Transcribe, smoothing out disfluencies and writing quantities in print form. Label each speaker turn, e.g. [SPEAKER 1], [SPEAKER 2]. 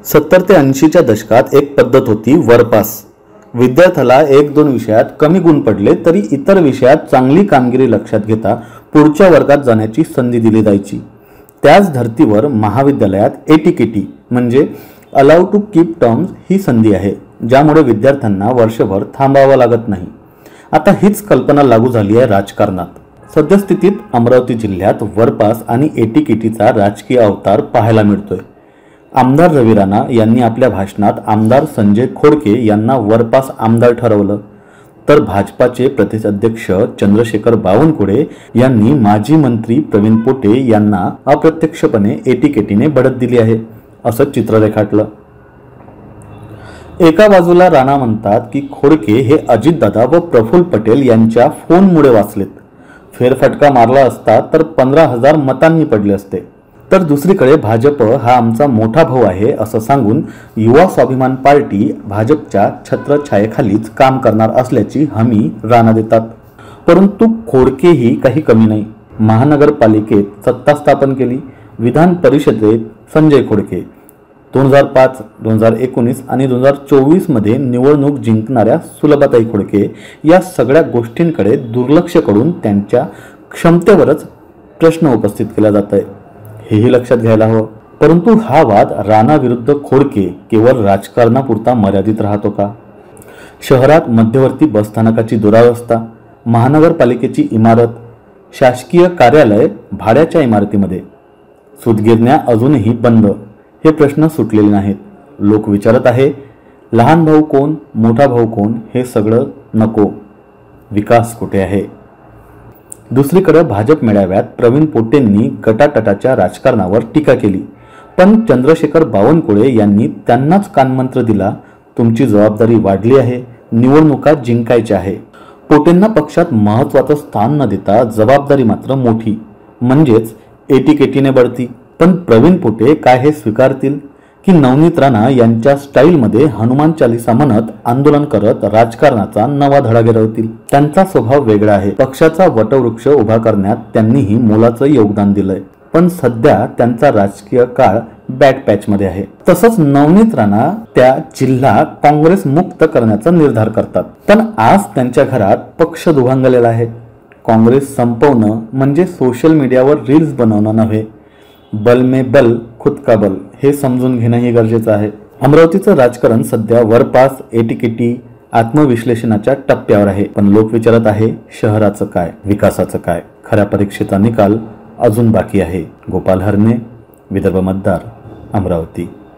[SPEAKER 1] 70 ते 80च्या दशकात एक पद्धत होती वरपास। विद्यार्थ्याला 1-2 विषयात कमी गुण पडले तरी इतर विषयात चांगली कामगिरी लक्षात घेता पुढच्या वर्गात जाण्याची संधी दिली जायची। त्याच धर्तीवर महाविद्यालयात एटीकेटी म्हणजे अलाउ टू कीप टर्म्स ही संधी आहे, ज्यामुळे विद्यार्थ्यांना वर्षभर थांबावं लागत नाही। आता हीच कल्पना लागू झाली आहे राजकारणात। सद्यस्थितीत अमरावती जिल्ह्यात वरपास आणि एटीकेटीचा राजकीय अवतार पाहायला मिळतोय। आमदार रवी राणा यांनी आपल्या भाषणात आमदार संजय खोडके यांना वरपास आमदार ठरवलं, तर भाजपाचे प्रदेशाध्यक्ष चंद्रशेखर बावनकुळे यांनी माजी मंत्री प्रवीण पोटे यांना अप्रत्यक्षपणे एटीकेटीने बढत दिली आहे असं चित्र रेखाटलं। एका बाजूला राणा म्हणतात की खोडके हे अजितदादा व प्रफुल्ल पटेल यांच्या फोनमुळे वाचलेत, फेरफटका मारला असता तर 15,000 मतांनी पडले असते। तर दुसरीकडे भाजप हा आमचा मोठा भाऊ आहे असं सांगून युवा स्वाभिमान पार्टी भाजपच्या छत्रछायेखालीच काम करणार असल्याची हमी राणा देतात। परंतु खोडकेही काही कमी नाही। महानगरपालिकेत सत्ता स्थापन केली, विधान परिषदेत संजय खोडके, 2005, 2019 आणि 2024 मध्ये निवडणूक जिंकणाऱ्या सुलभाताई खोडके या सगळ्या गोष्टींकडे दुर्लक्ष करून त्यांच्या क्षमतेवरच प्रश्न उपस्थित केला जात आहे, हेही लक्षात घ्यायला हवं। परंतु हा वाद राणा विरुद्ध खोडके केवळ राजकारणापुरता मर्यादित राहतो का? शहरात मध्यवर्ती बसस्थानकाची दुरावस्था, महानगरपालिकेची इमारत, शासकीय कार्यालय भाड्याच्या इमारतीमध्ये, सूतगिरण्या अजूनही बंद, हे प्रश्न सुटलेले नाहीत। लोक विचारत आहे, लहान भाऊ कोण, मोठा भाऊ कोण, हे सगळं नको, विकास कुठे आहे? दुसरीकडे भाजप मेळाव्यात प्रवीण पोटेंनी गटाटटाच्या राजकारणावर टीका केली, पण चंद्रशेखर बावनकुळे यांनी त्यांनाच कानमंत्र दिला, तुमची जबाबदारी वाढली आहे, निवडणुका जिंकायच्या आहे। पोटेंना पक्षात महत्त्वाचं स्थान न देता जबाबदारी मात्र मोठी, म्हणजेच एटीकेटीने बढती। पण प्रवीण पोटे काय हे स्वीकारतील की नवनीत राणा यांच्या स्टाईलमध्ये हनुमान चालीसा म्हणत आंदोलन करत राजकारणाचा नवा धडा गिरवतील? त्यांचा स्वभाव वेगळा आहे। पक्षाचा वटवृक्ष उभा करण्यात त्यांनीही मोलाचं योगदान दिलंय, पण सध्या त्यांचा राजकीय काळ बॅड पॅच मध्ये आहे। तसंच नवनीत राणा त्या जिल्हा काँग्रेस मुक्त करण्याचा निर्धार करतात, पण आज त्यांच्या घरात पक्ष दुभांगलेला आहे। काँग्रेस संपवणं म्हणजे सोशल मीडियावर रील्स बनवणं नव्हे, बल में बल खुद का बल हे समजून घेणंही गरजेचं आहे। अमरावतीचं राजकारण सध्या वरपास, एटीकेटी, आत्मविश्लेषणाच्या टप्प्यावर आहे, पण लोक विचारत आहे, शहराचं काय, विकासाचं काय? खऱ्या परीक्षेचा निकाल अजून बाकी आहे। गोपाल हरणे, विदर्भ मतदार, अमरावती।